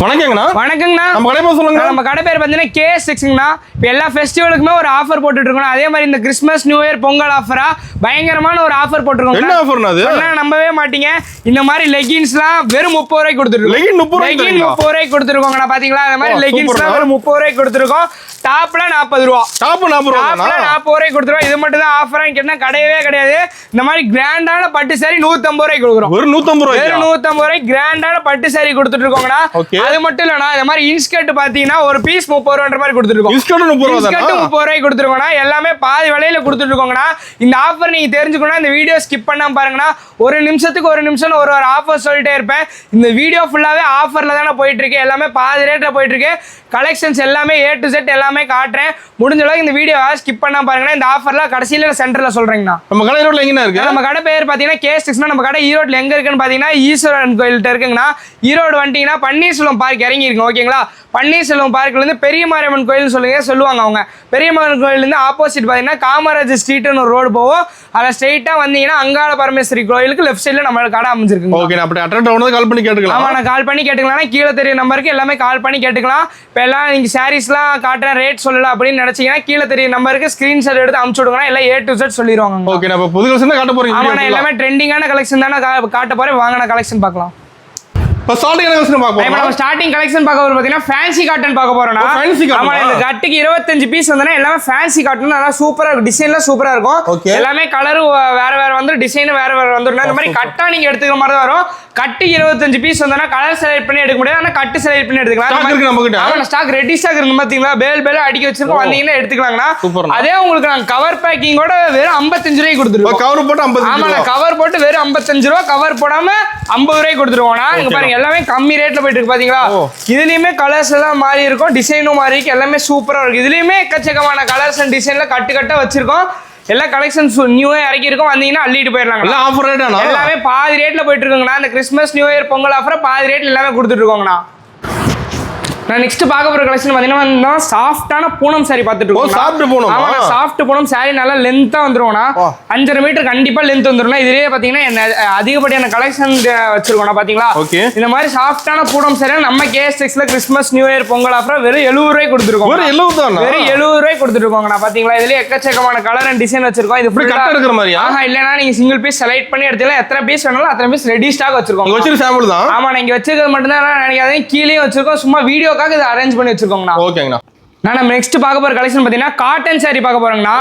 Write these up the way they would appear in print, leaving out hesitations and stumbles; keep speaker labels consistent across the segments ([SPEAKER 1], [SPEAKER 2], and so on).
[SPEAKER 1] வணக்கங்கண்ணா.
[SPEAKER 2] வணக்கங்கண்ணா.
[SPEAKER 1] நம்ம கடை பேர் சொல்லுங்க.
[SPEAKER 2] நம்ம கடை பேர் பார்த்தீங்கன்னா KS6ங்கண்ணா. இப்போ எல்லா ஃபெஸ்டிவலுக்குமே ஒரு ஆஃபர் போட்டுட்டு இருக்கோம். அதே மாதிரி இந்த கிறிஸ்மஸ் நியூ இயர் பொங்கல் ஆஃபரா பயங்கரமான ஒரு ஆஃபர் போட்டுருக்கோம்.
[SPEAKER 1] என்ன ஆஃபர்னா அது?
[SPEAKER 2] நம்பவே மாட்டீங்க. இந்த மாதிரி லெகின்ஸ்லாம் வெறும் 30 ரூபாய்க்கு கொடுத்துருக்கோம்.
[SPEAKER 1] லெகின் 30
[SPEAKER 2] ரூபாய்க்கு கொடுத்துருக்கோங்கண்ணா. பாத்தீங்களா அந்த மாதிரி லெகின்ஸ்லாம் வெறும் 30 ரூபாய்க்கு கொடுத்துருக்கோம். டாப்ல 40 ரூபா.
[SPEAKER 1] டாப் 40 ரூபா.
[SPEAKER 2] 40 ரூபாய்க்கு கொடுத்துருவோம். இது மட்டும் தான் ஆஃபரா கேட்டா கிடையவே கிடையாது. இந்த மாதிரி கிராண்டான பட்டு சாரி 150 ரூபாய்க்கு கொடுக்குறோம்.
[SPEAKER 1] ஒரு 150 ரூபாய்.
[SPEAKER 2] வெறும் 150 ரூபாய்க்கு கிராண்டான பட்டு சாரி கொடுத்துட்டு இருக்கோங்கண்ணா. அது மட்டும் இல்லண்ணா, இந்த மாதிரி இன்ஸ்கர்ட் பாத்தீங்கன்னா ஒரு பீஸ் 30 ரூபான்ற மாதிரி கொடுத்துருக்கோம்.
[SPEAKER 1] இன்ஸ்கர்ட் 30 ரூபா.
[SPEAKER 2] இன்ஸ்கர்ட் 30 ரூபாய்க்கு கொடுத்துருக்கோம்னா எல்லாமே பாதி விலையில கொடுத்துட்டு இருக்கோங்கண்ணா. இந்த ஆஃபர் நீங்க தெரிஞ்சுக்கணும். இந்த வீடியோ ஸ்கிப் பண்ணாம பாருங்கண்ணா. ஒரு நிமிஷத்துக்கு ஒரு நிமிஷம் ஒரு ஆஃபர் சொல்லிட்டே இருப்பேன். இந்த வீடியோ ஃபுல்லாவே ஆஃபர்ல தானே போயிட்டு இருக்கு. எல்லாமே பாதி ரேட்ல போயிட்டு இருக்கு. கலெக்ஷன்ஸ் எல்லாமே A to Z எல்லாமே காட்டுறேன். முடிஞ்ச அளவுக்கு இந்த வீடியோ ஸ்கிப் பண்ணாம பாருங்கண்ணா. இந்த ஆஃபர்ல கடைசியில சென்டர்ல சொல்றேங்கண்ணா.
[SPEAKER 1] நம்ம கடை ரோட்ல எங்க இருக்கு?
[SPEAKER 2] நம்ம கடை பேர் பாத்தீங்கன்னா KS6னா நம்ம கடை ஈரோட்ல எங்க இருக்குன்னு பாத்தீங்கன்னா ஈஸ்வரன் கோயில்கிட்ட இருக்குங்கண்ணா. ஈரோடு வந்துட்டீங்கன்னா பன்னீர்செல்வம் பார்க் இறங்கி இருக்கு. ஓகேங்களா? பன்னீர்செல்வம் பார்க்ல இருந்து பெரிய மாரியம்மன் கோயில் சொல்லுவாங்க அவங்க. பெரிய மாரியம்மன் கோயில்ல இருந்து ஆப்போசிட் பாத்தீங்கன்னா காமராஜ் ஸ்ட்ரீட்னு ஒரு ரோடு போகும். அத ஸ்ட்ரைட்டா வந்தீங்கன்னா அங்காள பரமேஸ்வரி கோயிலுக்கு லெஃப்ட் சைடுல நம்ம கடை அமைஞ்சிருக்கு.
[SPEAKER 1] ஓகே, நான் அப்படி அட்ரஸ் டவுன் கால் பண்ணி கேட்டுக்கலாம்.
[SPEAKER 2] ஆமா, நான் கால் பண்ணி கேட்டுக்கலாம். கீழே தெரிய நம்பருக்கு எல்லாமே கால் பண்ணி கேட்டுக்கலாம். இப்போ எல்லாம் நீங்க சாரீஸ்லாம் காட்டுறேன் ரேட் சொல்லல அப்படின்னு நினைச்சீங்கன்னா கீழே தெரிய நம்பருக்கு ஸ்கிரீன்ஷாட் எடுத்து அனுப்பிச்சு விடுங்க. எல்லாம் A to Z சொல்லிடுவாங்க.
[SPEAKER 1] ஓகே, நான் புது கலெக்ஷன் காட்ட போறீங்க.
[SPEAKER 2] ஆமா, நான் எல்லாமே ட்ரெண்டிங்கான கலெக்ஷன் தானே காட்ட போறேன். வாங்க நான் கலெக்ஷன் பார்க்கலாம்.
[SPEAKER 1] இப்போ ஸ்டார்டிங் கலெக்ஷன் பார்ப்போம்.
[SPEAKER 2] இப்போ நம்ம ஸ்டார்டிங் கலெக்ஷன் பார்க்க போறது பாத்தீங்கன்னா ஃபேன்சி காட்டன் பார்க்க போறோம்னா.
[SPEAKER 1] Fancy cotton.
[SPEAKER 2] ஆமா, இந்த கட்டுக்கு 25 பீஸ் வந்தனா எல்லாமே ஃபேன்சி காட்டன். நல்லா சூப்பரா இருக்கும். டிசைன்லாம் சூப்பரா இருக்கும். எல்லாமே கலர் வேற வேற வந்து டிசைன் வேற வேற வந்துரும். இந்த மாதிரி கட்டா நீங்க எடுத்துக்கிற மாதிரி தான் வரும். கட்டு 25 பீஸ் வந்தனா கலர் செலக்ட் பண்ணி எடுக்க முடியாது. ஆனா கட்டு செலக்ட் பண்ணி எடுத்துக்கலாம்.
[SPEAKER 1] ஸ்டாக் இருக்கு நம்ம கிட்ட.
[SPEAKER 2] ஆமா, ஸ்டாக் ரெடி ஸ்டாக் இருக்கு பாத்தீங்களா? பேல் அடிக்க வச்சிருக்கோம். வந்தீங்கன்னா எடுத்துக்கலாம்னா. அதே உங்களுக்கு நான் கவர் பேக்கிங்கோட வெறும் 55 ரூபாய்க்கு கொடுத்துருவோம்.
[SPEAKER 1] கவர் போட்டு 55.
[SPEAKER 2] ஆமா, நான் கவர் போட்டு வெறும் 55 ரூபாய், கவர் போடாம 50 ரூபாய்க்கு கொடுத்துருவோம்னா. இங்க பாருங்க எல்லாமே கம்மி ரேட்ல போயிட்டு இருக்கு பாத்தீங்களா? இதுலயுமே கலர்ஸ் எல்லாம் மாறி இருக்கும். டிசைனும் மாறி இருக்கு. எல்லாமே சூப்பரா இருக்கு. இதுலயுமே எக்கச்சக்கமான கலர்ஸ் அண்ட் டிசைன்ல கட்டு வச்சிருக்கோம். எல்லா கலெக்ஷன்ஸ் நியூவே இறக்கி இருக்கோம். வந்தீங்கன்னா அள்ளிட்டு போயிடலாம்.
[SPEAKER 1] எல்லாம் ஆஃபர் ரேட்டானா?
[SPEAKER 2] எல்லாமே பாதி ரேட்ல போயிட்டு இருக்குங்கண்ணா. இந்த Christmas new year Pongal offer பாதி ரேட்ல எல்லாமே கொடுத்துட்டு இருக்கோங்கண்ணா. நான் நெக்ஸ்ட் பார்க்க போற கலெக்ஷன் பாத்தீங்கன்னா சாஃப்ட்டான பூனம் சாரி பார்த்துட்டு இருக்கோம்.
[SPEAKER 1] சாஃப்ட் பூனம்.
[SPEAKER 2] ஆமா, சாஃப்ட் பூனம் சாரி நல்லா லென்த்தா வந்துருவோம்னா 5.5 மீட்டர் கண்டிப்பா லென்த் வந்துரும். இதுலயே பாத்தீங்கன்னா அதிகப்படியான கலெக்ஷன் வச்சிருக்கோம் பாத்தீங்களா? இந்த மாதிரி சாஃப்ட்டான பூனம் சாரி நம்ம KS6ல Christmas new year Pongal offer வெறும் 70 ரூபாய்க்கு கொடுத்துருக்கோம்.
[SPEAKER 1] வெறும் 70 தானா?
[SPEAKER 2] வெறும் 70 ரூபாய்க்கு கொடுத்துருக்கோங்கண்ணா. பாத்தீங்களா? இதுலயே எக்கச்சக்கமான கலர் அண்ட் டிசைன் வச்சிருக்கோம். இது ஃபுல்
[SPEAKER 1] கட் எடுக்கிற மாதிரியா?
[SPEAKER 2] ஆஹா, இல்லனா நீங்க சிங்கிள் பீஸ் செலக்ட் பண்ணி எடுத்துக்கலாம். எத்தனை பீஸ் வேணாலும் அத்தனை பீஸ் ரெடி ஸ்டாக் வச்சிருக்கோம்.
[SPEAKER 1] வச்சிரு சாம்பிள் தான்.
[SPEAKER 2] ஆமா, நீங்க வச்சிருக்கிறது மட்டும் தான் நினைக்காதீங்க. கீழே வச்சிருக்கோம். சும்மா வீடியோக்காக இதை அரேஞ்ச் பண்ணி வச்சிருக்கோங்கண்ணா.
[SPEAKER 1] ஓகேங்கண்ணா.
[SPEAKER 2] நம்ம நெக்ஸ்ட் பார்க்க போற கலெக்ஷன் பாத்தீங்கன்னா காட்டன் சாரி பார்க்க போறோம்னா.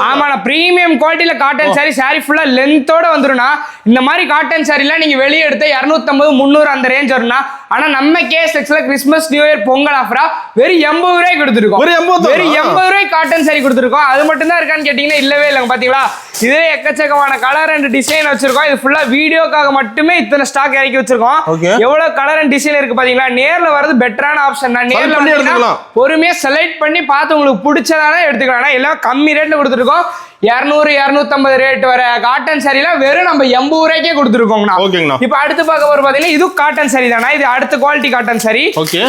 [SPEAKER 2] ஆமா, நான் பிரீமியம் குவாலிட்டில காட்டன் சாரி ஃபுல்லா லென்த்தோட வந்துரும்னா. இந்த மாதிரி காட்டன் சாரிலாம் நீங்க வெளியே எடுத்த 250 300 அந்த ரேஞ்ச் வரும்னா. ஆனா நம்ம KS6ல கிறிஸ்மஸ் நியூ இயர் பொங்கல் ஆஃபரா வெறும் 80 ரூபாய்க்கு கொடுத்துருக்கோம். வெறும் 80 ரூபாய்க்கு காட்டன் சாரி கொடுத்துருக்கோம். அது மட்டும் தான் இருக்கான்னு கேட்டீங்கன்னா இல்லவே இல்லைங்க. பாத்தீங்களா? இதே எக்கச்சக்கமான கலர் அண்ட் டிசைன் வச்சிருக்கோம். இது ஃபுல்லா வீடியோக்காக மட்டுமே இத்தனை ஸ்டாக் இறக்கி வச்சிருக்கோம். எவ்வளவு கலர் அண்ட் டிசைன் இருக்கு பாத்தீங்களா? நேர்ல வரது பெட்டரான ஆப்ஷன் தான். நேர்ல எடுத்துக்கலாம். பொறுமையா செலக்ட் பண்ணி பார்த்து உங்களுக்கு பிடிச்சதானே எடுத்துக்கலாம். எல்லாம் கம்மி ரேட்ல கொடுத்துருக்கோம். 200 250 ரேட் வர காட்டன் சாரில வெறும் நம்ம 80 ரூபாய்க்கே கொடுத்துருக்கோங்கண்ணா. இப்போ அடுத்து பார்க்க போற பாத்தீங்கன்னா இது காட்டன் சாரி தானா. இது அடுத்த குவாலிட்டி காட்டன் சாரி.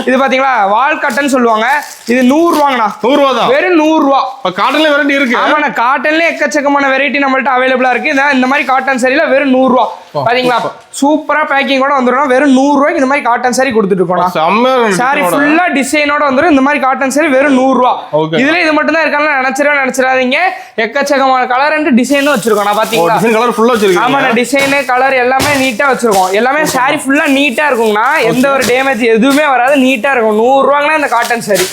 [SPEAKER 2] இது பாத்தீங்களா வால் காட்டன் சொல்லுவாங்க. இது 100 ரூபாங்கண்ணா. 100 ரூபா தான். வெறும் 100 ரூபா.
[SPEAKER 1] காட்டன்ல வெரைட்டி இருக்கு.
[SPEAKER 2] ஆமாண்ணா, காட்டன்ல எக்கச்சக்கமான வெரைட்டி நம்மள்ட்ட அவைலபிளா இருக்கு. இந்த மாதிரி காட்டன் சாரில வெறும் 100 ரூபா. பாத்தீங்களா? சூப்பரா பேக்கிங் கூட வந்துரும். வெறும் 100 ரூபாய்க்கு இந்த மாதிரி காட்டன் சாரி கொடுத்துட்டு இருக்கோம். சாரி ஃபுல்லா டிசைனோட வந்துரும். இந்த மாதிரி காட்டன் சாரி வெறும் 100 ரூபா. இதுல இது மட்டும் தான் இருக்காங்க நினைச்சிடாதீங்க. எக்கச்சக்கமான கலர் அண்ட் டிசைனும் வச்சிருக்கோம். நான் பாத்தீங்களா? டிசைன் கலர் ஃபுல்லா வச்சிருக்கோம். ஆமா, டிசைன் கலர் எல்லாமே நீட்டா வச்சிருக்கோம். எல்லாமே சாரி ஃபுல்லா நீட்டா இருக்கும்னா. எந்த ஒரு டேமேஜ் எதுவுமே வராது. நீட்டா இருக்கும். 100 ரூபாய்னா இந்த காட்டன் சாரி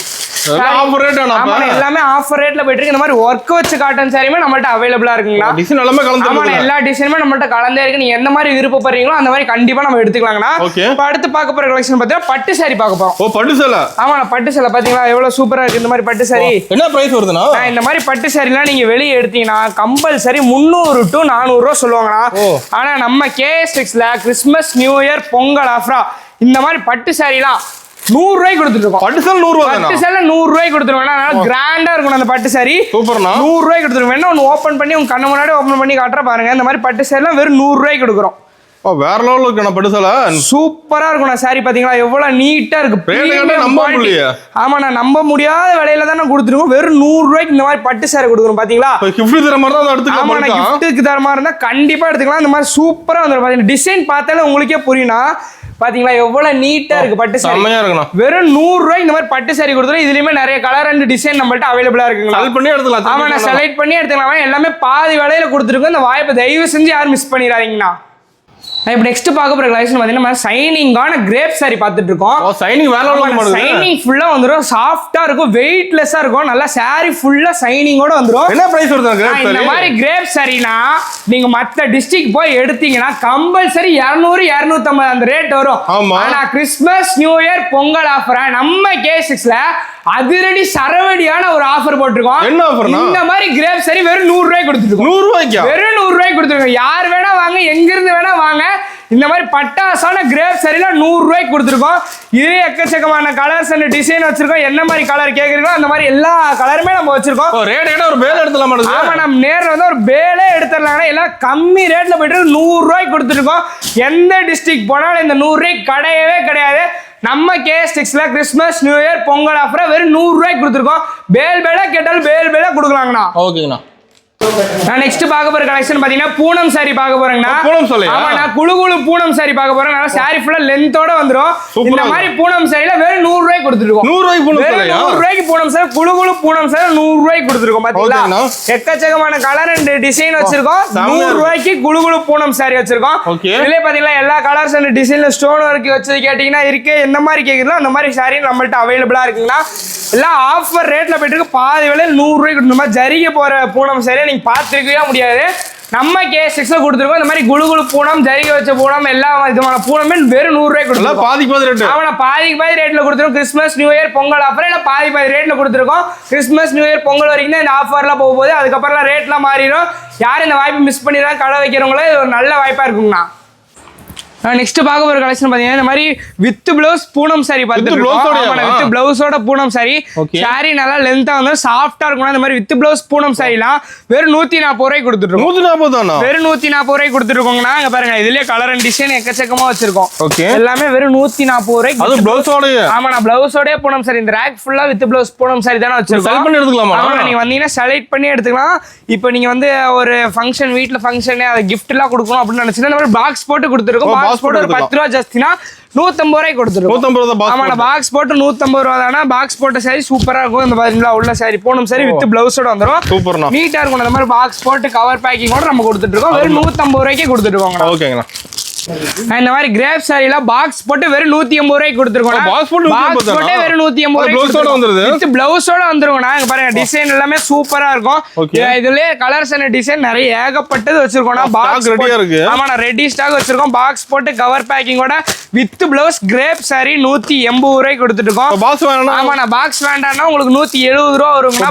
[SPEAKER 2] எல்லாமே ஆஃபர் ரேட்ல போயிட்டு இருக்கு. இந்த மாதிரி ஒர்க் வச்சு காட்டன் சாரியுமே நம்மள்ட்ட அவைலபிளா இருக்குங்களா? டிசைன் எல்லாமே கலந்து. ஆமா, எல்லா டிசைனுமே நம்மள்ட்ட கலந்தே இருக்கு. நீங்க எந்த மாதிரி விருப்பப்படுறீங்களோ அந்த மாதிரி கண்டிப்பா நம்ம எடுத்துக்கலாங்கண்ணா. இப்போ அடுத்து பார்க்க போற கலெக்ஷன் பார்த்தா பட்டு சாரி பார்க்க போறோம். ஓ, பட்டு சேலை. ஆமா, பட்டு சேலை பாத்தீங்களா எவ்வளவு சூப்பரா இருக்கு. இந்த மாதிரி பட்டு சாரி என்ன பிரைஸ் வருதுன்னா? இந்த மாதிரி பட்டு சாரிலாம் நீங்க வெளியே எடுத்தீங்கன்னா கம்பல்சரி 300 to 400 ரூபா சொல்லுவாங்கண்ணா. ஆனா நம்ம KS6ல கிறிஸ்மஸ் நியூ இயர் பொங்கல் ஆஃபரா இந்த மாதிரி பட்டு சாரிலாம் 100 ரூபாய்க்கு கொடுத்துருக்கோம். பட்டு சேலை 100 ரூபாய். பட்டு சேலை 100 ரூபாய்க்கு கொடுத்துருவோம். கிராண்டா இருக்கும் அந்த பட்டு சாரி. சூப்பர்ண்ணா. 100 ரூபாய்க்கு கொடுத்துருவோம். வேணா ஒன்று ஓப்பன் பண்ணி உங்க கண்ணு முன்னாடி ஓப்பன் பண்ணி காட்டுற பாருங்க. இந்த மாதிரி பட்டு சேலாம் வெறும் 100 ரூபாய்க்கு கொடுக்குறோம். வேற லெவல்ல இருக்கு. பட்டு சேலை சூப்பரா இருக்கும். சாரி பாத்தீங்களா எவ்வளவு நீட்டா இருக்கு. ஆமா, நான் நம்ப முடியாத விலையில தான் கொடுத்துருக்கோம். வெறும் 100 ரூபாய்க்கு இந்த மாதிரி பட்டு சாரி கொடுக்குறோம். பாத்தீங்களா? கிஃப்ட் தர மாதிரி தான் எடுத்துக்கலாம். ஆமா, கிஃப்ட்டுக்கு தர மாதிரி இருந்தா கண்டிப்பா எடுத்துக்கலாம். இந்த மாதிரி சூப்பரா வந்துடும். பாத்தீங்கன்னா டிசைன் பார்த்தாலே உங்களுக்கே புரியும்னா பாத்தீங்களா எவ்வளவு நீட்டா இருக்கு பட்டு சாரி.
[SPEAKER 1] செமையா இருக்குண்ணா.
[SPEAKER 2] வெறும் 100 ரூபாய்க்கு இந்த மாதிரி பட்டு சாரி கொடுத்துரும். இதுலயுமே நிறைய கலர் அண்ட் டிசைன் நம்மள்ட்ட அவைலபிளா இருக்குங்களா.
[SPEAKER 1] செலக்ட் பண்ணி எடுத்துக்கலாம்.
[SPEAKER 2] ஆமா, நான் செலக்ட் பண்ணி எடுத்துக்கலாம். எல்லாமே பாதி விலையில கொடுத்துருக்கோம். இந்த வாய்ப்பை தயவு செஞ்சு யாரும் மிஸ் பண்ணிடாதீங்கண்ணா. இப்போ நெக்ஸ்ட் பார்க்க போற கலெக்ஷன் பாத்தீங்கன்னா சைனிங்கான கிரேப் சாரி பார்த்துட்டு இருக்கோம்.
[SPEAKER 1] சைனிங் வேற லெவல்ல பண்ணுது.
[SPEAKER 2] சைனிங் ஃபுல்லா வந்துரும். சாஃப்ட்டா இருக்கும், வெயிட்லெஸ்ஸா இருக்கும். நல்லா சாரி ஃபுல்லா சைனிங்கோட வந்துரும்.
[SPEAKER 1] என்ன பிரைஸ் வருது கிரேப் சாரி?
[SPEAKER 2] இந்த மாதிரி கிரேப் சாரினா நீங்க மத்த டிஸ்ட்ரிக்ட் போய் எடுத்தீங்கன்னா கம்பல்சரி 200 250 அந்த ரேட் வரும். ஆனா Christmas new year Pongal offer நம்ம K6ல அதிரடி சரவடியான ஒரு ஆஃபர் போட்டுருக்கோம்.
[SPEAKER 1] என்ன ஆஃபர்னா?
[SPEAKER 2] இந்த மாதிரி கிரேப் சாரி வெறும் 100 ரூபாய்க்கு கொடுத்துருக்கோம்.
[SPEAKER 1] 100 ரூபாய்க்கு?
[SPEAKER 2] வெறும் 100 ரூபாய்க்கு கொடுத்துருக்கோம். யார் வேணா வாங்க, எங்க இருந்து வேணா வாங்க. இந்த மாதிரி பட்டாசான கிரேப் சாரில 100 ரூபாய்க்கு கொடுத்துருக்கோம். இது எக்கச்சக்கமான கலர்ஸ் அண்ட் டிசைன் வச்சிருக்கோம். என்ன மாதிரி கலர் கேக்குறீங்களோ அந்த மாதிரி எல்லா கலருமே நம்ம வச்சிருக்கோம்.
[SPEAKER 1] ரேட் கேட்டா ஒரு பேல் எடுத்துலாம்.
[SPEAKER 2] ஆமா, நம்ம நேர்ல வந்து ஒரு பேலே எடுத்துடலாம். எல்லாம் கம்மி ரேட்ல போயிட்டு 100 ரூபாய்க்கு கொடுத்துருக்கோம். எந்த டிஸ்ட்ரிக்ட் போனாலும் இந்த 100 ரூபாய்க்கு கிடையவே கிடையாது. நம்ம K6ல Christmas new year Pongal offer வெறும் 100 ரூபாய்க்கு கொடுத்துருக்கோம். பேலா கேட்டாலும் பேலா கொடுக்கலாங்கண்ணா.
[SPEAKER 1] ஓகேங்கண்ணா.
[SPEAKER 2] நான் நெக்ஸ்ட் பார்க்க போற கலெக்ஷன் பாத்தீங்கன்னா பூனம் சாரி பார்க்க போறேங்கண்ணா.
[SPEAKER 1] பூனம் சாரி.
[SPEAKER 2] ஆமா, நான் குளு பூனம் சாரி பார்க்க போறேன். நல்லா சாரி ஃபுல்லா லென்த்தோட வந்துரும். இந்த மாதிரி பூனம் சாரில வெறும் 100 ரூபாய்க்கு கொடுத்துருக்கோம்.
[SPEAKER 1] 100 ரூபாய்க்கு பூனம் சாரி.
[SPEAKER 2] 100 ரூபாய்க்கு பூனம் சாரி, குளு பூனம் சாரி 100 ரூபாய்க்கு கொடுத்துருக்கோம். பாத்தீங்களா எக்கச்சக்கமான கலர் அண்ட் டிசைன் வச்சிருக்கோம். 100 ரூபாய்க்கு குளு பூனம் சாரி வச்சிருக்கோம். இதுலயே பாத்தீங்களா எல்லா கலர்ஸ் அண்ட் டிசைன்ல ஸ்டோன் ஒர்க் வச்சு கேட்டீங்கன்னா இருக்கு. எந்த மாதிரி கேக்குறீங்களோ அந்த மாதிரி சாரி நம்மள்ட்ட அவைலபிளா இருக்குங்களா. எல்லாம் ஆஃபர் ரேட்ல போயிட்டு இருக்கு. பாதி விலையில 100 ரூபாய்க்கு கொடுத்து ஜரிகை போற பூனம் சாரியை நீங்க பார்த்துருக்கவே முடியாது. நம்ம K6ல கொடுத்துருக்கோம். இந்த மாதிரி குளு பூனம், ஜரிகை வச்ச பூனம், எல்லா விதமான பூனமே வெறும் 100 ரூபாய்க்கு கொடுத்துருக்கோம்.
[SPEAKER 1] பாதி ரேட்.
[SPEAKER 2] ஆமா, பாதி ரேட்ல கொடுத்துருக்கோம். Christmas new year Pongal offer இல்ல பாதி ரேட்ல கொடுத்துருக்கோம். கிறிஸ்மஸ் நியூ இயர் பொங்கல் வரைக்கும் தான் இந்த ஆஃபர்லாம் போக போகுது. அதுக்கப்புறம் ரேட்லாம் மாறிடும். யாரும் இந்த வாய்ப்பு மிஸ் பண்ணிடுறாங்க கடை வைக்கிறவங்களே இது ஒரு நல்ல வாய்ப்பா இருக்குங்கண்ணா. நெக்ஸ்ட் பார்க்க போற கலெக்ஷன் பாத்தீங்கன்னா இந்த மாதிரி வித் பிளவுஸ் பூனம் சாரி பார்த்துருக்கோம். வித் பிளவுஸோட பூனம் சாரி. சாரி நல்லா லென்த்தா வந்து சாஃப்டா இருக்கும். இந்த மாதிரி வித் பிளவுஸ் பூனம் சாரிலாம் வெறும் 140 ரூபாய்க்கு கொடுத்துருக்கோம்.
[SPEAKER 1] 140 தானா?
[SPEAKER 2] வெறும் 140 ரூபாய்க்கு கொடுத்துருக்கோங்கண்ணா. இங்க பாருங்க, இதுலயே கலர் அண்ட் டிசைன் எக்கச்சக்கமா வச்சிருக்கோம். எல்லாமே வெறும் 140 ரூபாய்க்கு.
[SPEAKER 1] அது பிளவுஸோட? ஆமா,
[SPEAKER 2] நான் பிளவுஸோட பூனம் சாரி. இந்த ரேக் ஃபுல்லா வித் பிளவுஸ் பூனம் சாரி தானே வச்சிருக்கோம்.
[SPEAKER 1] செலக்ட் பண்ணி எடுத்துக்கலாமா?
[SPEAKER 2] ஆமா, நீங்க வந்தீங்கன்னா செலக்ட் பண்ணி எடுத்துக்கலாம். இப்போ நீங்க வந்து ஒரு ஃபங்க்ஷன், வீட்ல ஃபங்க்ஷன், அது gift எல்லாம் கொடுக்கணும் அப்படின்னு நினைச்சீங்கன்னா இந்த மாதிரி பாக்ஸ் போட்டு கொடுத்துருக்கோம். பாக்ஸ் போட்டு ஒரு 10 ரூபாய் ஜாஸ்தினா 150 ரூபாய்க்கு கொடுத்துருக்கோம்.
[SPEAKER 1] 150 ரூபாய்.
[SPEAKER 2] ஆமா, பாக்ஸ் போட்டு 150 ரூபாய் தானா. பாக்ஸ் போட்ட சாரி சூப்பரா இருக்கும். இந்த பாத்தீங்களா உள்ள சாரி பூனம் சாரி வித் பிளவுஸோட வந்துரும்.
[SPEAKER 1] சூப்பர்ண்ணா.
[SPEAKER 2] நீட்டா இருக்கும். இந்த மாதிரி பாக்ஸ் போட்டு கவர் பேக்கிங்கோட நம்ம கொடுத்துட்டு இருக்கோம். வெறும் 150 ரூபாய்க்கு கொடுத்துட்டு இருக்கோம்.
[SPEAKER 1] ஓகேங்கண்ணா.
[SPEAKER 2] இந்த மாதிரி கிரேப் சாரில பாக்ஸ் போட்டு வெறும் 180 ரூபாய்க்கு கொடுத்துருக்கோம்.
[SPEAKER 1] பாக்ஸ் போட்டு வெறும் 180 ரூபாய். பிளவுஸோட வந்துருது. வித்
[SPEAKER 2] பிளவுஸோட வந்துருங்கண்ணா. இங்க பாருங்க, டிசைன் எல்லாமே சூப்பரா இருக்கும். இதுலயே கலர்ஸ் அண்ட் டிசைன் நிறைய ஏகப்பட்டது வச்சிருக்கோம். பாக்ஸ் ரெடியா இருக்கு. ஆமா, நான் ரெடி ஸ்டாக் வச்சிருக்கோம். பாக்ஸ் போட்டு கவர் பேக்கிங்கோட வித் பிளவுஸ் கிரேப் சாரி 180 ரூபாய்க்கு கொடுத்துட்டு இருக்கோம்.
[SPEAKER 1] பாக்ஸ் வேணா?
[SPEAKER 2] ஆமா, நான் பாக்ஸ் வேண்டாம்னா உங்களுக்கு 170 ரூபா வரும்.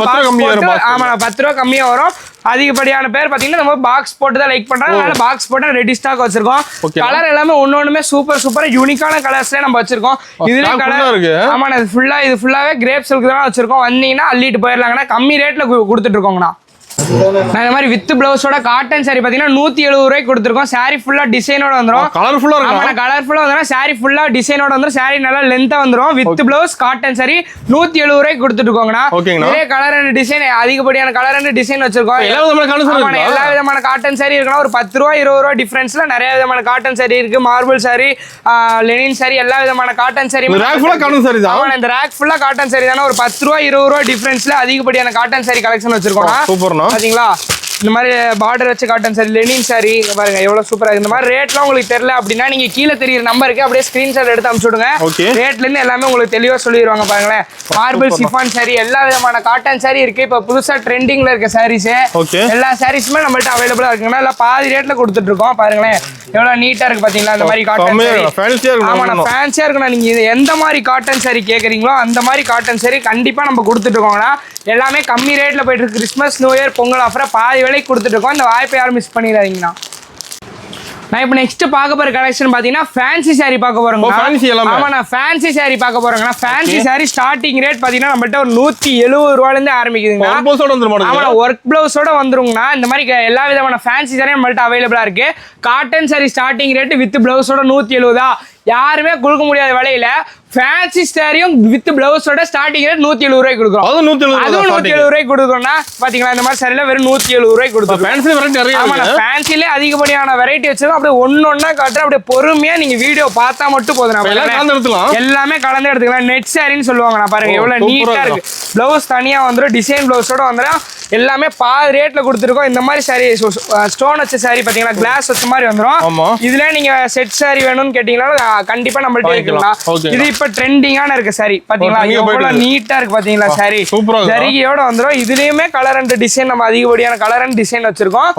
[SPEAKER 2] ஆமா, 10 ரூபா கம்மியா வரும். அதிகப்படியான பேர் பாத்தீங்கன்னா நம்ம பாக்ஸ் போட்டு தான் லைக் பண்றாங்க. அதனால பாக்ஸ் போட்டு ரெடி ஸ்டாக் வச்சிருக்கோம். கலர் எல்லாமே ஒன்னொண்ணுமே சூப்பர் யூனிக்கான கலர்ஸ்ல நம்ம வச்சிருக்கோம். இதுல கலர் இருக்கு. ஆமா, இது ஃபுல்லாவே கிரேப் சில்க் தான் வச்சிருக்கோம். வந்தீங்கன்னா அள்ளிட்டு போயிடலாங்கண்ணா. கம்மி ரேட்ல கொடுத்துட்டு இருக்கோங்கண்ணா. நான் இந்த மாதிரி வித் பிளவுஸோட காட்டன் சாரி பாத்தீங்கன்னா 170 ரூபாய்க்கு கொடுத்துருக்கோம். சாரி ஃபுல்லா டிசைனோட வந்துரும்.
[SPEAKER 1] கலர்ஃபுல்லா இருக்கும்.
[SPEAKER 2] ஆமா, கலர்ஃபுல்லா வந்துரும். சாரி ஃபுல்லா டிசைனோட வந்துரும். சாரி நல்லா லென்த்தா வந்துரும். வித் பிளவுஸ் காட்டன் சாரி 170 ரூபாய்க்கு கொடுத்துட்டு இருக்கோங்கண்ணா. இதே கலர் அண்ட் டிசைன் அதிகப்படியான கலர் அண்ட் டிசைன் வச்சிருக்கோம். எல்லா விதமான காட்டன் சாரி இருக்குன்னா ஒரு 10 ரூபா 20 ரூபா டிஃபரன்ஸ்ல நிறைய விதமான காட்டன் சாரி இருக்கு. மார்பிள் சாரி, லெனின் சாரி, எல்லா விதமான காட்டன் சாரி.
[SPEAKER 1] இந்த ரேக்
[SPEAKER 2] ஃபுல்லா காட்டன் சாரி தானே. ஒரு 10 ரூபா 20 ரூபா டிஃபரன்ஸ்ல அதிகப்படியான காட்டன் சாரி கலெக்ஷன் வச்சிருக்கோம். சூப்பர்ண்ணா. பாத்தீங்களா இந்த மாதிரி பார்டர் வச்சு காட்டன் சாரி, லெனின் சாரி பாருங்க எவ்வளவு சூப்பரா இருக்கு. இந்த மாதிரி ரேட்லாம் உங்களுக்கு தெரியல அப்படின்னா நீங்க கீழே தெரியுற நம்பருக்கு அப்படியே ஸ்கிரீன்ஷாட் எடுத்து அனுப்பிச்சுடுங்க. ரேட்ல இருந்து எல்லாமே உங்களுக்கு தெளிவா சொல்லிடுவாங்க. பாருங்களேன், மார்பிள் சிஃபான் சாரி, எல்லா விதமான காட்டன் சாரி இருக்கு. இப்ப புதுசா ட்ரெண்டிங்ல இருக்க சாரீஸ் எல்லா சாரீஸுமே நம்மள்ட்ட அவைலபிளா இருக்குங்கன்னா எல்லாம் பாதி ரேட்ல கொடுத்துட்டு இருக்கோம். பாருங்களேன் எவ்வளவு நீட்டா இருக்கு பாத்தீங்களா. இந்த மாதிரி காட்டன் சாரி. ஆமா, நான் ஃபேன்சியா இருக்கணும். நீங்க எந்த மாதிரி காட்டன் சாரி கேக்குறீங்களோ அந்த மாதிரி காட்டன் சாரி கண்டிப்பா நம்ம கொடுத்துட்டு இருக்கோம்னா. எல்லாமே கம்மி ரேட்ல போயிட்டு இருக்கு. Christmas new year Pongal offer பாதி விலைக்கு கொடுத்துட்டு இருக்கோம். இந்த வாய்ப்பை யாரும் மிஸ் பண்ணிடாதீங்கண்ணா. நான் இப்போ நெக்ஸ்ட் பார்க்க போற கலெக்ஷன் பாத்தீங்கன்னா ஃபேன்சி சாரி பார்க்க போறோம். ஆமா, நான் ஃபேன்சி சாரி பார்க்க போறேங்க. ஃபேன்சி சாரி ஸ்டார்டிங் ரேட் பாத்தீங்கன்னா நம்மள்ட்ட ஒரு 170 ரூபாயில இருந்து ஆரம்பிக்குதுங்க. ஆமா, ஒர்க் பிளவுஸோட வந்துருங்கண்ணா. இந்த மாதிரி எல்லா விதமான ஃபேன்சி சாரி நம்மள்ட்ட அவைலபிளா இருக்கு. Cotton sari starting rate with பிளவுஸோட 170 யாருமே கொடுக்க முடியாத விலையில ஃபேன்சி சாரியும் வித் பிளவுஸோட ஸ்டார்டிங் ரேட் 170 ரூபாய்க்கு கொடுக்குறோம்.
[SPEAKER 1] அதுவும்
[SPEAKER 2] 170 ரூபாய்க்கு கொடுக்குறோம்னா பாத்தீங்களா இந்த மாதிரி சாரில வெறும் 170 ரூபாய்க்கு கொடுக்குறோம்.
[SPEAKER 1] ஃபேன்சி வெரைட்டி நிறைய
[SPEAKER 2] ஆமா ஃபேன்சிலே அதிகப்படியான வெரைட்டி வச்சிருக்கோம். அப்படியே ஒன்னொன்னா காட்டுறேன். அப்படியே பொறுமையா நீங்க வீடியோ பார்த்தா மட்டும் போதும். எல்லாமே கலந்து எடுத்துக்கலாம். நெட் சாரின்னு சொல்லுவாங்க. நான் பாருங்க எவ்வளவு நீட்டா இருக்கு. பிளவுஸ் தனியா வந்துடும். டிசைன் பிளவுஸோட வந்துடும். எல்லாமே பாதி ரேட்ல கொடுத்துருக்கோம். இந்த மாதிரி சாரி ஸ்டோன் வச்ச சாரி பாத்தீங்கன்னா கிளாஸ் வச்ச மாதிரி வந்துடும். இதுல நீங்க செட் சாரி வேணும்னு கேட்டீங்கன்னா கண்டிப்பா நம்மள்ட்ட இருக்கலாம். இது இப்ப ட்ரெண்டிங்கான இருக்கு சாரி பாத்தீங்களா எவ்வளவு நீட்டா இருக்கு பாத்தீங்களா சாரி ஜரிகையோட வந்துடும். இதுலயுமே கலர் அண்ட் டிசைன் நம்ம அதிகப்படியான கலர் அண்ட் டிசைன் வச்சிருக்கோம்.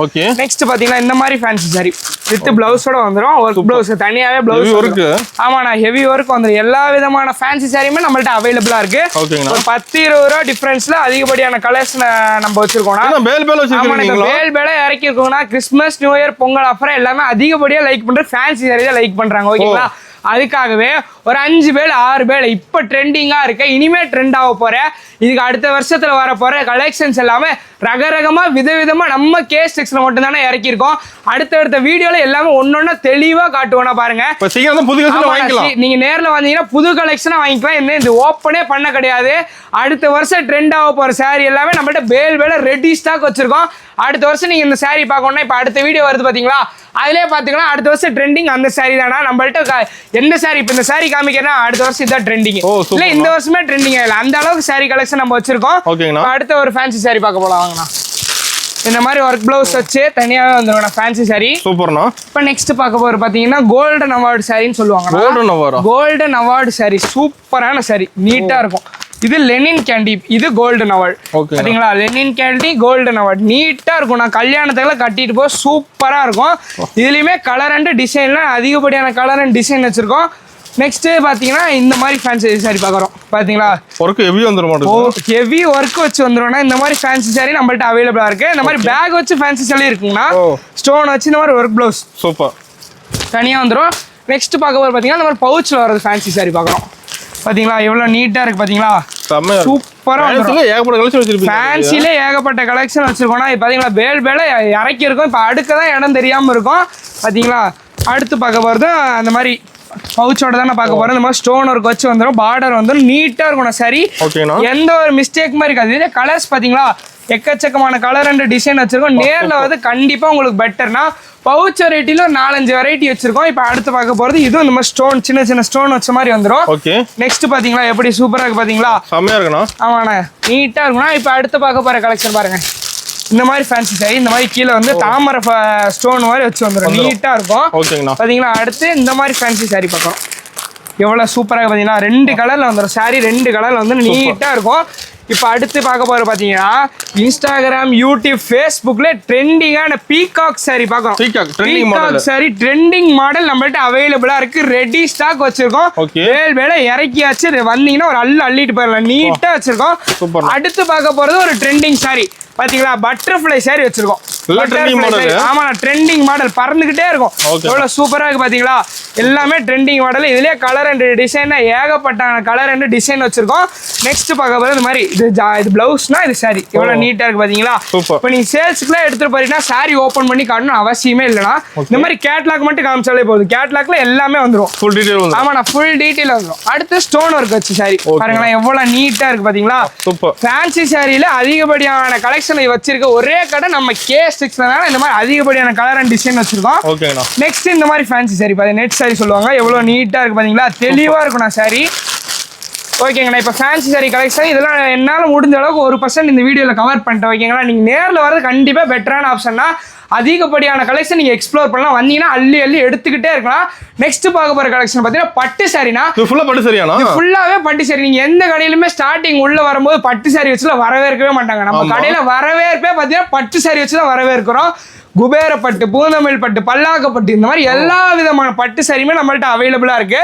[SPEAKER 2] நெக்ஸ்ட் பாத்தீங்கன்னா இந்த மாதிரி ஃபேன்சி சாரி வித் பிளவுஸோட வந்துடும். ஒர்க் பிளவுஸ் தனியாவே பிளவுஸ் இருக்கு. ஆமாண்ணா ஹெவி ஒர்க் வந்துடும். எல்லா விதமான ஃபேன்சி சாரியுமே நம்மள்ட்ட அவைலபிளா இருக்கு. ஒரு 10-20 ரூபா டிஃபரன்ஸ்ல அதிகப்படியான கலர்ஸ் நம்ம வச்சிருக்கோம். வேல் பேல இறக்கி இருக்கோம்னா Christmas new year Pongal offer எல்லாமே அதிகப்படியா லைக் பண்ற ஃபேன்சி சாரி தான் லைக் பண்றாங்க. ஓகேங்களா அதுக்காகவே ஒரு 5 பேல் 6 பேல் இப்ப ட்ரெண்டிங்கா இருக்க இனிமே ட்ரெண்ட் ஆக போற இதுக்கு அடுத்த வருஷத்துல வர போற கலெக்ஷன்ஸ் எல்லாமே ரகரகமா விதவிதமா நம்ம கேஸ் டெக்ஸ்ல மட்டும் தானே இறக்கிருக்கோம். அடுத்த வீடியோல எல்லாமே ஒன்னொன்னா தெளிவா காட்டுவோம்னா பாருங்க. நீங்க நேர்ல வந்தீங்கன்னா புது கலெக்ஷனா வாங்கிக்கலாம். என்ன இது ஓப்பனே பண்ண கிடையாது. அடுத்த வருஷம் ட்ரெண்ட் ஆக போற சாரி எல்லாமே நம்மள்ட்ட பேல் பேல ரெடி ஸ்டாக் வச்சிருக்கோம். அடுத்த வருஷம் நீங்க இந்த சாரி பார்க்கணும்னா இப்ப அடுத்த வீடியோ வருது பாத்தீங்களா அதுலயே பாத்தீங்கன்னா அடுத்த வருஷம் ட்ரெண்டிங் அந்த சாரி தானா நம்மள்ட்ட எந்த சாரி இப்ப இந்த சாரி காமிக்கிறேன்னா அடுத்த வருஷம் இதான் ட்ரெண்டிங் இல்ல இந்த வருஷமே ட்ரெண்டிங் இல்ல அந்த அளவுக்கு சாரி கலெக்ஷன் நம்ம வச்சிருக்கோம். அடுத்த ஒரு ஃபேன்சி சாரி பார்க்க போலாம் வாங்கண்ணா. இந்த மாதிரி ஒர்க் பிளவுஸ் வச்சு தனியாவே வந்துடும் ஃபேன்சி சாரி சூப்பர்ண்ணா. இப்போ நெக்ஸ்ட் பார்க்க போற பாத்தீங்கன்னா கோல்டன் அவார்டு சாரின்னு சொல்லுவாங்க. கோல்டன் அவார்டு சாரி சூப்பரான சாரி நீட்டா இருக்கும். இது லெனின் கேண்டி இது கோல்டன் அவார்டு பாத்தீங்களா லெனின் கேண்டி கோல்டன் அவார்டு நீட்டா இருக்கும். நான் கல்யாணத்துக்குலாம் கட்டிட்டு போய் சூப்பரா இருக்கும். இதுலயுமே கலர் அண்ட் டிசைன்ல அதிகப்படியான கலர் அண்ட் டிசைன் வச்சிருக்கோம். நெக்ஸ்ட் பாத்தீங்கன்னா இந்த மாதிரி ஃபேன்சி சாரி பாக்குறோம் பாத்தீங்களா ஒர்க் ஹெவி வந்துரும். ஹெவி ஒர்க் வச்சு வந்துரும்னா இந்த மாதிரி ஃபேன்சி சாரி நம்மள்ட்ட அவைலபிளா இருக்கு. இந்த மாதிரி பேக் வச்சு ஃபேன்சி சாரி இருக்குங்கன்னா ஸ்டோன் வச்சு இந்த மாதிரி ஒர்க் பிளவுஸ் சூப்பர் தனியா வந்துரும். நெக்ஸ்ட் பார்க்க போற பாத்தீங்கன்னா இந்த மாதிரி பவுச்ல வரது ஃபேன்சி சாரி பாக்குறோம் பாத்தீங்களா எவ்வளவு நீட்டா இருக்கு பாத்தீங்களா சூப்பரா ஃபேன்சிலே ஏகப்பட்ட கலெக்ஷன் வச்சிருக்கோம்னா பாத்தீங்களா பேல் பேல இறக்கி இருக்கும். இப்ப அடுக்கதான் இடம் தெரியாம இருக்கும் பாத்தீங்களா. அடுத்து பார்க்க போறது அந்த மாதிரி பவுச்சோட தான் பார்க்க போறோம். இந்த மாதிரி ஸ்டோன் ஒர்க் வச்சு வந்துடும். பார்டர் வந்து நீட்டா இருக்கணும் சரி எந்த ஒரு மிஸ்டேக்குமே இருக்காது. இதே கலர்ஸ் பாத்தீங்களா எக்கச்சக்கமான கலர் அண்ட் டிசைன் வச்சிருக்கோம். நேர்ல வந்து கண்டிப்பா உங்களுக்கு பெட்டர்னா பவுச் வெரைட்டில 4-5 வெரைட்டி வச்சிருக்கோம். இப்போ அடுத்து பார்க்க போறது இதுவும் இந்த மாதிரி ஸ்டோன் சின்ன சின்ன ஸ்டோன் வச்ச மாதிரி வந்துடும். நெக்ஸ்ட் பாத்தீங்களா எப்படி சூப்பரா இருக்கு பாத்தீங்களா செம்மையா இருக்கணும். ஆமாண்ணா நீட்டா இருக்கும்னா இப்போ அடுத்து பார்க்க போற கலெக்ஷன் பாருங்க. இந்த மாதிரி ஃபேன்சி சாரி இந்த மாதிரி கீழே வந்து தாமரை ஸ்டோன் மாதிரி வச்சு வந்துடும் நீட்டா இருக்கும் பாத்தீங்களா. அடுத்து இந்த மாதிரி ஃபேன்சி சாரி பார்க்கறோம் எவ்வளவு சூப்பரா பாத்தீங்கன்னா 2 கலர்ல வந்துடும் சாரி 2 கலர்ல வந்து நீட்டா இருக்கும். இப்போ அடுத்து பார்க்க போற பாத்தீங்கன்னா இன்ஸ்டாகிராம் யூடியூப் ஃபேஸ்புக்ல ட்ரெண்டிங்கான பீகாக் சாரி பார்க்கறோம். பீகாக் சாரி ட்ரெண்டிங் மாடல் நம்மள்ட்ட அவைலபிளா இருக்கு. ரெடி ஸ்டாக் வச்சிருக்கோம். வேல் வேலை இறக்கியாச்சு வந்தீங்கன்னா ஒரு அள்ளிட்டு போயிடலாம் நீட்டா வச்சிருக்கோம். அடுத்து பார்க்க போறது ஒரு ட்ரெண்டிங் சாரி பாத்தீங்களா பட்டர்ஃப்ளை சாரி வச்சிருக்கோம். ஆமா ட்ரெண்டிங் மாடல் பறந்துகிட்டே இருக்கும். எவ்வளவு சூப்பரா இருக்கு பாத்தீங்களா எல்லாமே ட்ரெண்டிங் மாடல். இதுலயே கலர் அண்ட் டிசைன் ஏகப்பட்ட கலர் அண்ட் டிசைன் வச்சிருக்கோம். நெக்ஸ்ட் பார்க்க போறது இந்த மாதிரி இது பிளவுஸ்னா இது சாரி எவ்வளவு நீட்டா இருக்கு பாத்தீங்களா. இப்போ நீங்க சேல்ஸ்க்குலாம் எடுத்துட்டு போறீங்கன்னா சாரி ஓபன் பண்ணி காட்டணும் அவசியமே இல்லைனா இந்த மாதிரி கேட்லாக் மட்டும் காமிச்சாலே போதும். கேட்லாக்ல எல்லாமே வந்துடும் ஃபுல் டீடைல். ஆமாண்ணா ஃபுல் டீடைல் வந்துடும். அடுத்து ஸ்டோன் ஒர்க் வச்சு சாரி பாருங்களா எவ்வளவு நீட்டா இருக்கு பாத்தீங்களா. ஃபேன்சி சாரியில அதிகப்படியான கலெக்ஷன் வச்சிருக்க ஒரே கடை நம்ம K6 இந்த மாதிரி அதிகப்படியான கலர் அண்ட் டிசைன் வச்சிருக்கோம். நெக்ஸ்ட் இந்த மாதிரி ஃபேன்சி சாரி பாத்தீங்க நெட் சாரி சொல்லுவாங்க எவ்வளவு நீட்டா இருக்கு பாத்தீங்களா தெளிவா இருக்கும் சாரி. ஓகேங்கண்ணா இப்போ ஃபேன்சி சாரி கலெக்ஷன் இதெல்லாம் என்னால் முடிஞ்ச அளவுக்கு 1% இந்த வீடியோவில் கவர் பண்ணிட்டேன். ஓகேங்களா நீங்கள் நேரில் வரது கண்டிப்பாக பெட்டரான ஆப்ஷன்னா அதிகப்படியான கலெக்ஷன் நீங்கள் எக்ஸ்ப்ளோர் பண்ணலாம். வந்தீங்கன்னா அள்ளி எடுத்துக்கிட்டே இருக்கலாம். நெக்ஸ்ட் பார்க்க போகிற கலெக்ஷன் பார்த்தீங்கன்னா பட்டு சாரினா ஃபுல்லாக பட்டு சாரியானா ஃபுல்லாகவே பட்டு சாரி. நீங்கள் எந்த கடையிலுமே ஸ்டார்டிங் உள்ள வரும்போது பட்டு சாரி வச்சுலாம் வரவேற்கவே மாட்டாங்க. நம்ம கடையில் வரவேற்பே பார்த்தீங்கன்னா பட்டு சாரி வச்சு தான் வரவேற்கிறோம். குபேரப்பட்டு பூந்தமிழ் பட்டு பல்லாக்கப்பட்டு இந்த மாதிரி எல்லா விதமான பட்டு சாரியுமே நம்மள்ட்ட அவைலபிளா இருக்கு.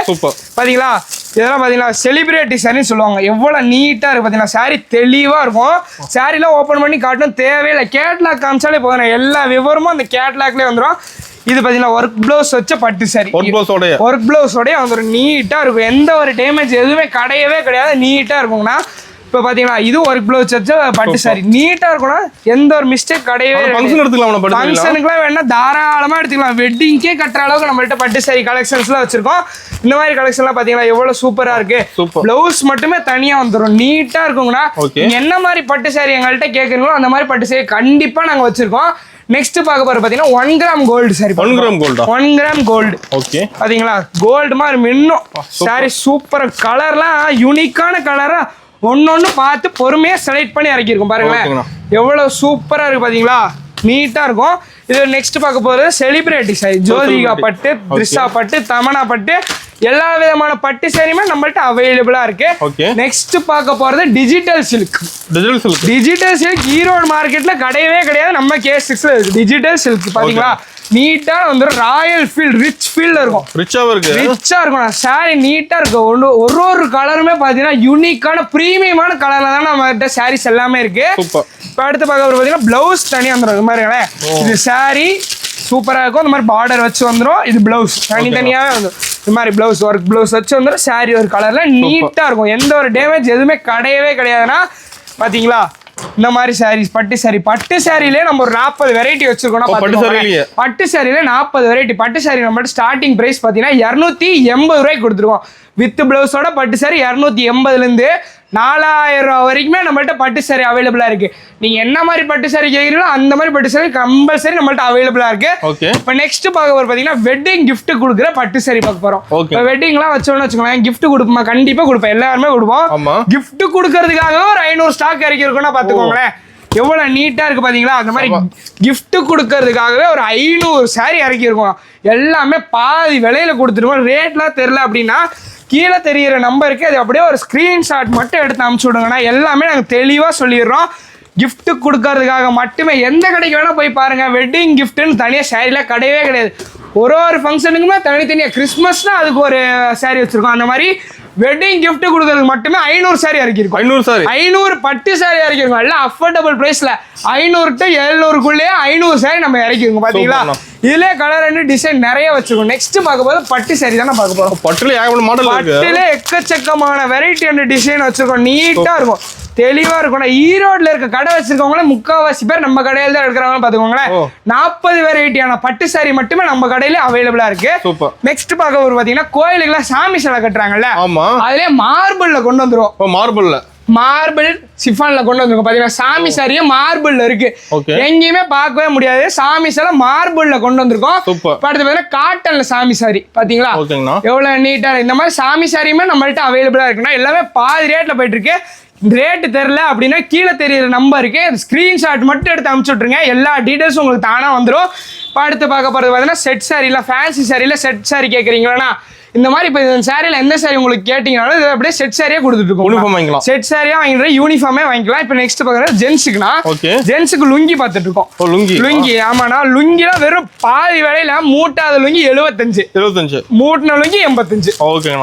[SPEAKER 2] பாத்தீங்களா இதெல்லாம் பாத்தீங்களா செலிபிரிட்டி சாரின்னு சொல்லுவாங்க எவ்வளவு நீட்டா இருக்கு பாத்தீங்களா. சாரி தெளிவா இருக்கும். சாரிலாம் ஓபன் பண்ணி காட்டணும் தேவையில்லை. கேட்லாக் காமிச்சாலே போதும் எல்லா விவரமும் அந்த கேட்லாக்லயே வந்துடும். இது பாத்தீங்கன்னா ஒர்க் பிளவுஸ் வச்ச பட்டு சாரி ஒர்க் பிளவுஸோடய வந்துடும் நீட்டா இருக்கும். எந்த ஒரு டேமேஜ் எதுவுமே கிடையவே கிடையாது நீட்டா இருக்குங்கண்ணா. இப்போ பாத்தீங்கன்னா இது ஒர்க் ப்ளவுஸ் வச்சு பட்டு சாரி நீட்டா இருக்கணும், எந்த ஒரு மிஸ்டேக் கிடையவே ஃபங்க்ஷனுக்குலாம் வேணா தாராளமா எடுத்துக்கலாம். வெட்டிங்கே கட்டுற அளவுக்கு நம்மள்ட்ட பட்டு சாரி கலெக்ஷன்ஸ்லாம் வச்சிருக்கோம். இந்த மாதிரி கலெக்ஷன்லாம் பாத்தீங்கன்னா எவ்வளவு சூப்பரா இருக்கு. பிளவுஸ் மட்டுமே தனியா வந்துடும், நீட்டா இருக்குங்கண்ணா. நீங்க என்ன மாதிரி பட்டு சாரி எங்கள்கிட்ட கேக்குறீங்களோ அந்த மாதிரி பட்டு சாரி கண்டிப்பா நாங்க வச்சிருக்கோம். நெக்ஸ்ட் பார்க்க போற பாத்தீங்கன்னா 1 gram gold sari.
[SPEAKER 1] 1 gram gold.
[SPEAKER 2] 1 gram gold.
[SPEAKER 1] Okay.
[SPEAKER 2] பாத்தீங்களா கோல்டு மாதிரி மின்னும் சாரி. சூப்பர் கலர்லாம் யூனிக்கான கலரா ஒன்னொன்னு பார்த்து பொறுமையா செலக்ட் பண்ணி இறக்கிருக்கும் பாருங்களேன். எவ்வளவு சூப்பரா இருக்கு பாத்தீங்களா, நீட்டா இருக்கும். இது நெக்ஸ்ட் பார்க்க போறது செலிபிரிட்டி சாரி. ஜோதிகா பட்டு, திரிஷா பட்டு, தமனா பட்டு, எல்லா விதமான பட்டு சாரியுமே நம்மள்ட்ட அவைலபிளா இருக்கு. நெக்ஸ்ட் பார்க்க போறது digital silk. Digital silk Erode மார்க்கெட்ல கிடையவே கிடையாது, நம்ம K6ல இருக்கு டிஜிட்டல் சில்க். பாத்தீங்களா நீட்டா வந்துடும், ராயல் ஃபீல், ரிச் ஃபீல் இருக்கும். ரிச்சா இருக்கும் சாரி, நீட்டா இருக்கும். ஒரு கலருமே பாத்தீங்கன்னா யூனிக்கான பிரீமியமான கலர்ல தான் நம்ம கிட்ட சாரீஸ் எல்லாமே இருக்கு. இப்போ அடுத்து பார்க்க பாத்தீங்கன்னா பிளவுஸ் தனியா வந்துடும். இது மாதிரி இது சாரி சூப்பரா இருக்கும். இந்த மாதிரி பார்டர் வச்சு வந்துடும். இது பிளவுஸ் தனித்தனியாவே வந்துடும். இது மாதிரி பிளவுஸ் ஒர்க் பிளவுஸ் வச்சு வந்துடும். சாரி ஒரு கலர்ல நீட்டா இருக்கும், எந்த ஒரு டேமேஜ் எதுவுமே கிடையவே கிடையாதுன்னா. பாத்தீங்களா இந்த மாதிரி சாரீஸ் பட்டு சாரி. பட்டு சாரிலே நம்ம ஒரு 40 வெரைட்டி வச்சிருக்கோம். பட்டு சாரியில 40 வெரைட்டி. பட்டு சாரி நம்மள்ட்ட ஸ்டார்டிங் பிரைஸ் பாத்தீங்கன்னா 280 ரூபாய்க்கு கொடுத்துருக்கோம். வித் பிளவுஸோட பட்டு சாரி 280 இருந்து 4000 ரூபா வரைக்குமே நம்மள்ட்ட பட்டு சாரி அவைலபிளா இருக்கு. நீங்க என்ன மாதிரி பட்டு சாரி கேட்குறீங்களோ அந்த மாதிரி பட்டு சாரி கம்பல்சரி நம்மள்ட்ட அவைலபிளா இருக்கு. இப்போ நெக்ஸ்ட் பார்க்க போற பாத்தீங்கன்னா வெட்டிங் கிஃப்ட் கொடுக்குற பட்டு சாரி பார்க்க போறோம். இப்போ வெட்டிங்லாம் வச்சோம்னு வச்சுக்கோங்களேன், கிஃப்ட் கொடுப்போமா, கண்டிப்பா கொடுப்போம், எல்லாருமே கொடுப்போம். கிஃப்ட் கொடுக்கறதுக்காக ஒரு 500 ஸ்டாக் இறக்கி இருக்கோம்னா பாத்துக்கோங்களேன், எவ்வளவு நீட்டா இருக்கு பாத்தீங்களா. அந்த மாதிரி கிஃப்ட் கொடுக்கறதுக்காகவே ஒரு 500 சாரி இறக்கி இருக்கோம். எல்லாமே பாதி விலையில கொடுத்துருவோம். ரேட்லாம் தெரியல அப்படின்னா கீழே தெரியிற நம்பருக்கு அது அப்படியே ஒரு ஸ்கிரீன்ஷாட் மட்டும் எடுத்து அனுப்பிச்சு விடுங்கன்னா எல்லாமே நாங்கள் தெளிவாக சொல்லிடுறோம். கிஃப்ட் கொடுக்கறதுக்காக மட்டுமே எந்த கடைக்கு வேணால் போய் பாருங்க. வெட்டிங் கிஃப்ட்டுன்னு தனியாக சாரிலாம் கிடையவே கிடையாது. ஒரு ஃபங்க்ஷனுக்குமே தனித்தனியாக, கிறிஸ்மஸ்னா அதுக்கு ஒரு சாரி வச்சிருக்கோம். அந்த மாதிரி வெட்டிங் கிஃப்ட் கொடுக்கறதுக்கு மட்டுமே 500 சாரி இறக்கிருக்கும். 500 பட்டு சாரி இறக்கிருக்கோம். எல்லாம் அஃபோர்டபுள் பிரைஸ்ல 500 to 700க்குள்ளேயே 500 சாரி நம்ம இறக்கிருக்கோம். பாத்தீங்களா இதுல கலர் அண்ட் டிசைன் நிறைய வச்சிருக்கோம். நெக்ஸ்ட் பார்க்க போது பட்டு சாரி தானே பார்க்க போறோம். பட்டுல எக்கச்சக்கமான வெரைட்டி அண்ட் டிசைன் வச்சிருக்கோம். நீட்டா இருக்கும், தெளிவா இருக்கும். ஈரோட்ல இருக்க கடை வச்சிருக்கவங்களே முக்கால்வாசி பேர் நம்ம கடையில தான் எடுக்கிறவங்க பாத்துக்கோங்களேன். 40 வெரைட்டியான பட்டு சாரி மட்டுமே நம்ம கடையில அவைலபிளா இருக்கு. நெக்ஸ்ட் பார்க்க ஒரு பாத்தீங்கன்னா கோயிலுக்குலாம் சாமி சிலை கட்டுறாங்கல்ல, அதுலயே மார்பிள்ல கொண்டு வந்துரும். மார்பிள் சிஃபான்ல கொண்டு வந்துருக்கோம். பாத்தீங்கன்னா சாமி சாரியே மார்பிள்ல இருக்கு, எங்கேயுமே பார்க்கவே முடியாது. சாமி சாரி மார்பிள்ல கொண்டு வந்திருக்கோம். அடுத்து பாத்தீங்கன்னா காட்டன்ல சாமி சாரி. பாத்தீங்களா எவ்வளவு நீட்டா. இந்த மாதிரி சாமி சாரியுமே நம்மள்ட்ட அவைலபிளா இருக்குன்னா எல்லாமே பாதி ரேட்ல போயிட்டு இருக்கு. ரேட்டு தெரியல அப்படின்னா கீழே தெரியுற நம்பருக்கு ஸ்கிரீன்ஷாட் மட்டும் எடுத்து அனுப்பிச்சு விட்ருங்க, எல்லா டீடைல்ஸும் உங்களுக்கு தானா வந்துடும். இப்போ அடுத்து பார்க்க போறது பாத்தீங்கன்னா செட் சாரில, ஃபேன்சி சாரில செட் சாரி கேட்குறீங்களா, இந்த மாதிரி இப்போ இந்த சாரியில் எந்த சாரி உங்களுக்கு கேட்டிங்கனாலும் இது அப்படியே செட் சாரியே கொடுத்துட்டு இருக்கோம். செட் சாரியா வாங்கிட்டு யூனிஃபார்மே வாங்கிக்கலாம். இப்போ நெக்ஸ்ட் பார்க்குறது ஜென்ஸுக்குனா, ஜென்ஸுக்கு லுங்கி பார்த்துட்டு இருக்கோம். லுங்கி ஆமாண்ணா, லுங்கிலாம் வெறும் பாதி விலையில மூட்டாத லுங்கி 75, மூட்டின லுங்கி 85.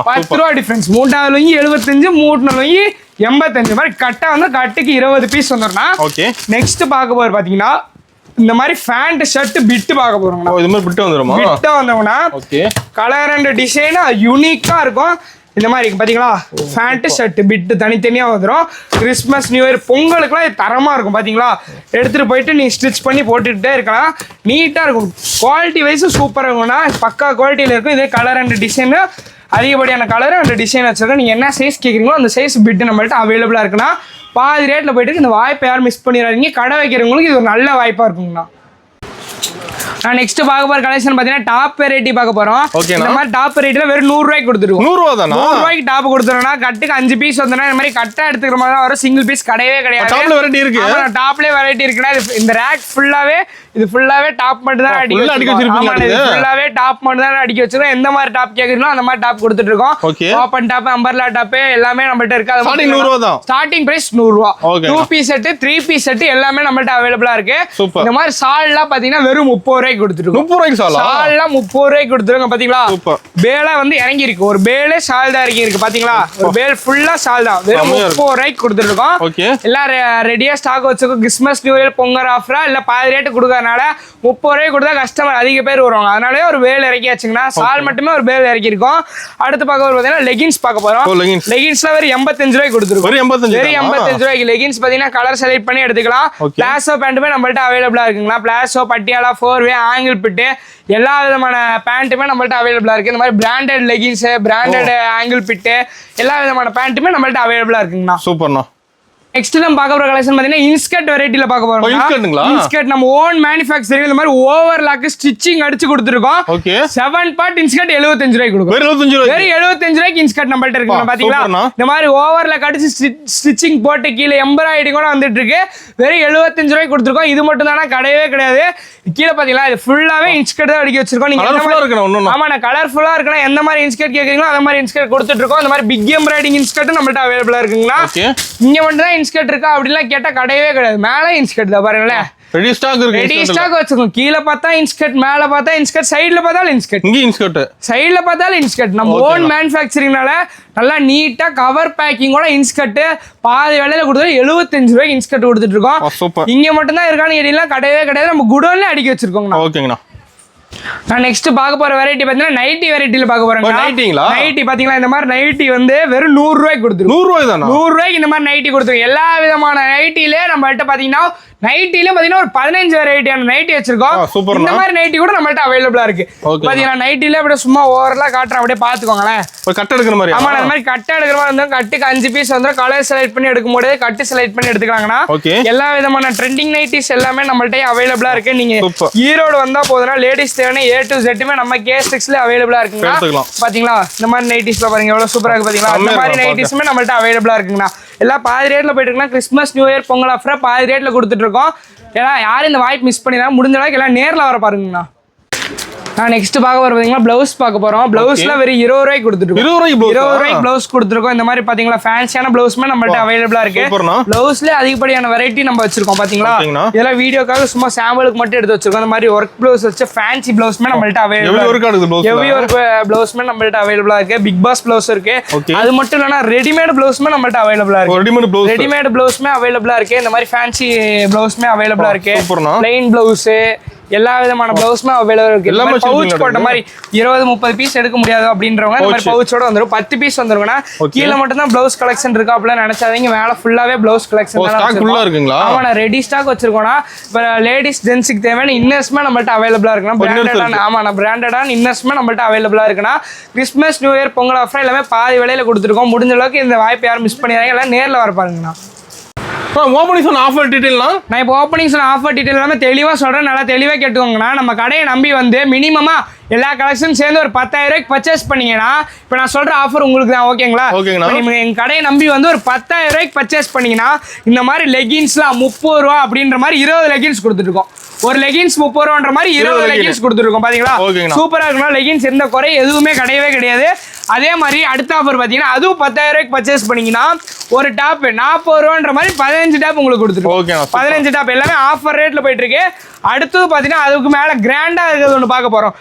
[SPEAKER 2] 10 ரூபா டிஃபரன்ஸ். மூட்டாத லுங்கி 75, மூட்டின லுங்கி 85. மாதிரி கட்டா வந்து கட்டுக்கு 20 பீஸ் வந்துடும்னா. நெக்ஸ்ட் பார்க்க போற பாத்தீங்கன்னா இந்த மாதிரி ஃபேண்ட் ஷர்ட் பிட் பார்க்க போறோம்னா, இது மாதிரி பிட் வந்துருமா, பிட் வந்தோம்னா கலர் அண்ட் டிசைன் யூனிக்கா இருக்கும். இந்த மாதிரி பாத்தீங்களா ஃபேண்ட் ஷர்ட் பிட் தனித்தனியா வந்துடும். கிறிஸ்மஸ் நியூ இயர் பொங்கலுக்குலாம் இது தரமா இருக்கும். பாத்தீங்களா எடுத்துட்டு போயிட்டு நீ ஸ்டிச் பண்ணி போட்டுக்கிட்டே இருக்கலாம், நீட்டா இருக்கும். குவாலிட்டி வைஸ் சூப்பரா இருக்கும்னா, பக்கா குவாலிட்டியில இருக்கும். இதே கலர் அண்ட் டிசைன் அதிகப்படியான கலர் அண்ட் டிசைன் வச்சிருக்கோம். நீங்க என்ன சைஸ் கேட்குறீங்களோ அந்த சைஸ் பிட் நம்மள்ட்ட அவைலபிளா இருக்குன்னா பாதி ரேட்ல போயிட்டு இந்த வாய்ப்பை யாரும் மிஸ் பண்ணிடாதீங்க. கடை வைக்கிறவங்களுக்கு இது ஒரு நல்ல வாய்ப்பா இருக்குங்கண்ணா. நான் நெக்ஸ்ட் பார்க்க போற கலெக்ஷன் பாத்தீங்கன்னா டாப் வெரைட்டி பார்க்க போறோம். இந்த மாதிரி டாப் வெரைட்டில வெறும் 100 ரூபாய்க்கு கொடுத்துருவோம். 100 ரூபாய்க்கு டாப் கொடுத்துறோம்னா கட்டுக்கு 5 பீஸ் வந்தா இந்த மாதிரி கட்டா எடுத்துக்கிற மாதிரி வரும். சிங்கிள் பீஸ் கிடையவே கிடையாது. டாப்ல வெரைட்டி இருக்கு. டாப்லயே வெரைட்டி இருக்குன்னா இந்த ரேக் ஃபுல்லாவே இது ஃபுல்லாவே டாப் மட்டும் தான் அடிக்க வச்சிருக்கோம். ஃபுல்லாவே டாப் மட்டும் தான் அடிக்க வச்சிருக்கோம். எந்த மாதிரி டாப் கேக்குறீங்களோ அந்த மாதிரி டாப் கொடுத்துட்டு இருக்கோம். ஓபன் டாப், அம்பர்லா டாப் எல்லாமே நம்மள்ட்ட இருக்கு. ஸ்டார்டிங் 100 ரூபாய் தான். ஸ்டார்டிங் பிரைஸ் 100 ரூபாய். 2 பீஸ் செட், 3 பீஸ் செட் எல்லாமே நம்மள்ட்ட அவைலபிளா இருக்கு. இந்த மாதிரி சால்லாம் பாத்தீங்கன்னா வெறும் 30 ரூபாய்க்கு கொடுத்துருக்கோம்.
[SPEAKER 1] 30 ரூபாய்க்கு
[SPEAKER 2] ஷால்லாம் 30 ரூபாய்க்கு கொடுத்துருக்கோம். பாத்தீங்களா பேல வந்து இறங்கி இருக்கு, ஒரு பேலே ஷால் தான் இறங்கி இருக்கு. பாத்தீங்களா ஒரு பேல் ஃபுல்லா ஷால் தான், வெறும் 30 ரூபாய்க்கு கொடுத்துருக்கோம். எல்லாம் ரெடியா ஸ்டாக் வச்சுக்கோம். கிறிஸ்மஸ் நியூ இயர் பொங்கல் ஆஃபரா இல்ல பாதி ரேட்டு கொடுக்கறதுனால 30 ரூபாய்க்கு கொடுத்தா கஸ்டமர் அதிக பேர் வருவாங்க. அதனாலே ஒரு பேல் இறக்கி வச்சுங்கன்னா ஷால் மட்டுமே ஒரு பேல் இறக்கி இருக்கும். அடுத்து பார்க்க போறது பாத்தீங்கன்னா லெகின்ஸ் பார்க்க போறோம். லெகின்ஸ்ல வெறும் 85 ரூபாய்க்கு கொடுத்துருக்கோம். வெறும் 85 ரூபாய்க்கு லெகின்ஸ் பாத்தீங்கன்னா கலர் செலக்ட் பண்ணி எடுத்துக்கலாம். பிளாசோ பேண்ட்டுமே நம்மள்ட்ட அவைலபிளா இருக்குங்களா. பிளாசோ, பட்டியாலா, 4-வே, ஆங்கிள் பிட்டு எல்லா விதமான பேண்ட்டுமே நம்மள்ட்ட அவைலபிளா இருக்கு. இந்த மாதிரி பிராண்டட் லெகின்ஸ், பிராண்டட் ஆங்கிள் பிட்டு எல்லா விதமான பேண்ட்டுமே நம்மள்ட்ட அவைலபிளா இருக்குங்கண்ணா.
[SPEAKER 1] சூப்பர்ண்ணா.
[SPEAKER 2] நெக்ஸ்ட் நம்ம பார்க்க போற கலெக்ஷன் பாத்தீங்கன்னா இன்ஸ்கர்ட் வெரைட்டில பார்க்க போறோம். இன்ஸ்கர்ட் நம்ம ஓன் மேனுஃபேக்சரிங் இந்த மாதிரி ஓவர்லாக் ஸ்டிச்சிங் அடிச்சு கொடுத்துருக்கோம். 7 பார்ட் இன்ஸ்கர்ட் 75 ரூபாய்க்கு கொடுக்கும். வெறும் 75 ரூபாய்க்கு இன்ஸ்கர்ட் நம்மள்ட்ட இருக்கு. பாத்தீங்களா இந்த மாதிரி ஓவர்லாக் அடிச்சு ஸ்டிச்சிங் போட்டு கீழே எம்ப்ராய்டரி கூட வந்துட்டு இருக்கு. வெறும் 75 ரூபாய்க்கு கொடுத்துருக்கோம். இது மட்டும் தானே கிடையவே கிடையாது. கீழே பாத்தீங்களா இது ஃபுல்லாவே இன்ஸ்கர்ட் தான் அடிக்க வச்சிருக்கோம். நீங்க ஆமா நான் கலர்ஃபுல்லா இருக்கணும் எந்த மாதிரி இன்ஸ்கர்ட் கேக்குறீங்களோ அந்த மாதிரி இன்ஸ்கர்ட் கொடுத்துட்டு இருக்கோம். இந்த மாதிரி பிக் எம்ப்ராய்டிங் இன்ஸ்கர்ட் நம்மள்ட்ட அவைலபிளா இருக்குங்களா. இங்க மட்டும் தான் இன்ஸ்கர்ட் இருக்கா அப்படிலாம் கேட்டா கிடையவே கிடையாது. மேல இன்ஸ்கர்ட் தான் பாருங்களேன், ரெடி ஸ்டாக் வச்சிருக்கோம். கீழே பார்த்தா இன்ஸ்கர்ட், மேல பார்த்தா இன்ஸ்கர்ட், சைடுல பார்த்தாலும் இன்ஸ்கர்ட், இங்க இன்ஸ்கர்ட், சைடுல பார்த்தாலும் இன்ஸ்கர்ட். நம்ம ஓன் மேனுஃபேக்சரிங்னால நல்லா நீட்டா கவர் பேக்கிங்கோட இன்ஸ்கர்ட் பாதி விலையில கொடுத்து 75 ரூபாய்க்கு இன்ஸ்கர்ட் கொடுத்துட்டு இருக்கோம். இங்க மட்டும் தான் இருக்கான்னு கேட்டீங்கன்னா கிடையவே கிடையாது. நம்ம குடோன்ல அடிக்க வச்சிருக்கோங்க. ஓகேங்கண்ணா. நான் நெக்ஸ்ட் பார்க்க போற வெரைட்டி பாத்தீங்கன்னா நைட்டி வெரைட்டில பார்க்க போறேன். நைட்டி பாத்தீங்களா இந்த மாதிரி நைட்டி வந்து வெறும் 100 ரூபாய்க்கு கொடுத்துருக்கோம். 100 ரூபாய் தானா? 100 ரூபாய்க்கு இந்த மாதிரி நைட்டி கொடுத்துருக்கோம். எல்லா விதமான நைட்டிலே நம்மள்ட்ட பாத்தீங்கன்னா நைட்டில பாத்தீங்கன்னா ஒரு 15 வெரைட்டியான நைட்டி வச்சிருக்கோம். இந்த மாதிரி நைட்டி கூட நம்மள்ட்ட அவைலபிளா இருக்கு. பாத்தீங்கன்னா நைட்டில அப்படியே சும்மா ஓவரலா காட்டுறேன், அப்படியே பாத்துக்கோங்களேன். கட் எடுக்கிற மாதிரி. ஆமா அந்த மாதிரி கட் எடுக்கிற மாதிரி இருந்தா கட்டுக்கு 5 பீஸ் வந்து கலர் செலக்ட் பண்ணி எடுக்கும் போது கட்டு செலக்ட் பண்ணி எடுத்துக்கலாங்கண்ணா. எல்லா விதமான ட்ரெண்டிங் நைட்டிஸ் எல்லாமே நம்மள்ட்ட அவைலபிளா இருக்கு. நீங்க ஈரோடு வந்தா போதுனா லேடிஸ் தேவையான A to Z நம்ம K6ல அவைலபிளா இருக்குங்க. பாத்தீங்களா இந்த மாதிரி நைட்டிஸ்ல பாருங்க எவ்வளவு சூப்பரா இருக்கு. பாத்தீங்களா இந்த மாதிரி நைட்டிஸ்மே நம்மள்ட்ட அவைலபிளா இருக்குங்கண்ணா. எல்லாம் பாதி ரேட்ல போயிட்டு இருக்குன்னா கிறிஸ்மஸ் நியூ இயர் பொங்கல் ஆஃபரா பாதி ரேட்ல கொடுத்துட்டு இருக்கோம். ஏன்னா யாரும் இந்த வாய்ப்பு மிஸ் பண்ணிடாம முடிஞ்ச அளவுக்கு எல்லாம் நேர்ல வர பாருங்கண்ணா. நான் நெக்ஸ்ட் பார்க்க போற பாத்தீங்கன்னா பிளவுஸ் பார்க்க போறோம். பிளவுஸ்ல வெறும் 20 ரூபாய்க்கு கொடுத்துருக்கோம். 20 ரூபாய்க்கு பிளவுஸ் கொடுத்துருக்கோம். இந்த மாதிரி பாத்தீங்களா ஃபேன்சியான பிளவுஸ்மே நம்மள்ட்ட அவைலபிளா இருக்கு. பிளவுஸ்ல அதிகப்படியான வெரைட்டி நம்ம வச்சிருக்கோம். பாத்தீங்களா இதெல்லாம் வீடியோக்காக சும்மா சாம்பிளுக்கு மட்டும் எடுத்து வச்சிருக்கோம். இந்த மாதிரி ஒர்க் பிளவுஸ் வச்சு ஃபேன்சி பிளவுஸ்மே நம்மள்ட்ட அவைலபிளா இருக்கு. ஹெவி ஒர்க் பிளவுஸ்மே நம்மள்ட்ட அவைலபிளா இருக்கு. பிக் பாஸ் பிளவுஸ் இருக்கு. அது மட்டும் இல்லனா ரெடிமேட் பிளவுஸ்மே நம்மள்ட்ட அவைலபிளா இருக்கு. ரெடிமேட் பிளவுஸ்மே அவைலபிளா இருக்கு. இந்த மாதிரி ஃபேன்சி பிளவுஸ்மே அவைலபிளா இருக்கு. பிளைன் பிளவுஸ் எல்லா விதமான பிளவுஸ்மே அவைலபிளா இருக்கு. எல்லாமே பவுச் போட்ட மாதிரி 20-30 பீஸ் எடுக்க முடியாது அப்படின்றவங்க இந்த மாதிரி பவுச்சோட வந்துரும். 10 பீஸ் வந்துருங்கனா கீழ மட்டும் தான் பிளவுஸ் கலெக்ஷன் இருக்கு அப்பல நினைச்சாதீங்க. மேல ஃபுல்லாவே பிளவுஸ் கலெக்ஷன் தான் ஸ்டாக் ஃபுல்லா இருக்குங்களா. ஆமா ரெடி ஸ்டாக் வச்சிருக்கோம்னா இப்ப லேடிஸ் ஜென்ஸ்க்கு தேவையான இன்னர்ஸ்மே நம்மள்ட்ட அவைலபிளா இருக்குனா பிராண்டடான ஆமா பிராண்டடான இன்னர்ஸ்மே நம்மள்ட்ட அவைலபிளா இருக்குனா Christmas new year Pongal offer எல்லாமே பாதி விலையில கொடுத்துருக்கோம். முடிஞ்ச அளவுக்கு இந்த வாய்ப்பு யாரும் மிஸ் பண்ணிடாதீங்க. எல்லாம் நேர்ல வர பாருங்கண்ணா.
[SPEAKER 1] ஓப்பனிங்ஸ் அண்ட் ஆஃபர் டீடைல்னா
[SPEAKER 2] நான் இப்போ ஓப்பனிங்ஸ் அண்ட் ஆஃபர் டீடைல் எல்லாமே தெளிவாக சொல்கிறேன். நல்லா தெளிவாக கேட்டுக்கோங்கண்ணா. நம்ம கடையை நம்பி வந்து மினிமமாக எல்லா கலெக்ஷன் சேர்ந்து ஒரு 10,000 ரூபாய்க்கு பர்ச்சேஸ் பண்ணீங்கன்னா இப்போ நான் சொல்கிற ஆஃபர் உங்களுக்கு தான். ஓகேங்களா? நீங்கள் எங்கள் கடையை நம்பி வந்து ஒரு 10,000 ரூபாய்க்கு பர்ச்சேஸ் பண்ணீங்கன்னா இந்த மாதிரி லெகின்ஸ்லாம் 30 ரூபா அப்படின்ற மாதிரி 20 லெகின்ஸ் கொடுத்துருக்கோம். ஒரு லெகின்ஸ் 30 ரூபான்ற மாதிரி 20 லெகின்ஸ் கொடுத்துருக்கோம். பாத்தீங்களா சூப்பரா இருக்குன்னா லெகின்ஸ் எந்த குறை எதுவுமே கிடையவே கிடையாது. அதே மாதிரி அடுத்த ஆஃபர் பாத்தீங்கன்னா அதுவும் 10,000 ரூபாய்க்கு பர்ச்சேஸ் பண்ணீங்கன்னா ஒரு டாப் 40 ரூபான்ற மாதிரி 15 டாப் உங்களுக்கு கொடுத்துருக்கோம். 15 டாப் எல்லாமே ஆஃபர் ரேட்ல போயிட்டு இருக்கு. அடுத்து பாத்தீங்கன்னா அதுக்கு மேல கிராண்டா இருக்கிறது ஒன்று பார்க்க போறோம்.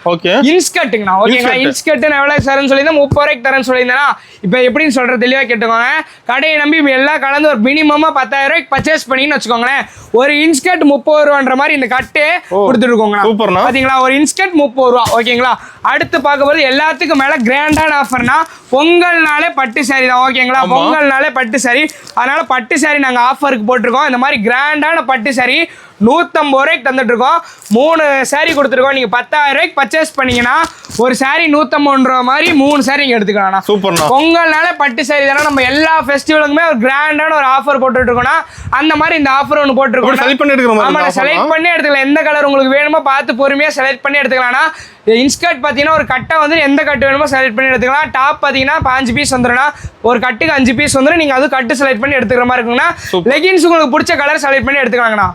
[SPEAKER 2] இன்ஸ்கர்ட்டுங்கண்ணா. ஓகேங்களா? இன்ஸ்கர்ட் நான் எவ்வளவு தரேன்னு சொல்லியிருந்தேன் 30 ரூபாய்க்கு தரேன்னு சொல்லியிருந்தேன்னா இப்போ எப்படின்னு சொல்ற தெளிவா கேட்டுக்கோங்க. கடையை நம்பி எல்லாம் கலந்து ஒரு மினிமமா 10,000 ரூபாய்க்கு பர்ச்சேஸ் பண்ணின்னு வச்சுக்கோங்களேன். ஒரு இன்ஸ்கர்ட் 30 ரூபான்ற மாதிரி இந்த கட்டு கொடுத்துருக்கோங்க. பாத்தீங்களா ஒரு இன்ஸ்கர்ட் 30 ரூபா. ஓகேங்களா? அடுத்து பார்க்க போது எல்லாத்துக்கும் மேல கிராண்டான ஆஃபர்னா பொங்கல்னாலே பட்டு சாரி தான். ஓகேங்களா? பொங்கல்னாலே பட்டு சாரி. அதனால பட்டு சாரி நாங்க ஆஃபருக்கு போட்டிருக்கோம். இந்த மாதிரி கிராண்டான பட்டு சாரி 150 ரூபாய்க்கு தந்துட்டு இருக்கோம். 3 சாரி கொடுத்துருக்கோம். நீங்க 10,000 ரூபாய்க்கு பர்ச்சேஸ் பண்ணீங்கன்னா ஒரு சாரி 150 ரூபா மாதிரி 3 சாரி நீங்க எடுத்துக்கலாம். சூப்பர். பொங்கல்னாலே பட்டு சாரி தானே. நம்ம எல்லா ஃபெஸ்டிவலுக்குமே ஒரு கிராண்டான ஒரு ஆஃபர் போட்டுட்டு இருக்கோம்னா அந்த மாதிரி இந்த ஆஃபர் ஒன்று போட்டுருக்கோம். செலக்ட் பண்ணி எடுத்துக்கலாம். எந்த கலர் உங்களுக்கு வேணுமோ பார்த்து பொறுமையா செலக்ட் பண்ணி எடுத்துக்கலாம்னா இன்ஸ்கர்ட் பார்த்தீங்கன்னா ஒரு கட்டை வந்து எந்த கட்டு வேணுமோ செலக்ட் பண்ணி எடுத்துக்கலாம். டாப் பார்த்தீங்கன்னா 5 பீஸ் வந்துடும்னா ஒரு கட்டுக்கு 5 பீஸ் வந்துடும். நீங்க அது கட்டு செலக்ட் பண்ணி எடுத்துக்கிற மாதிரி இருக்குங்கன்னா லெகின்ஸ் உங்களுக்கு பிடிச்ச கலர் செலக்ட் பண்ணி எடுத்துக்கலாங்கண்ணா.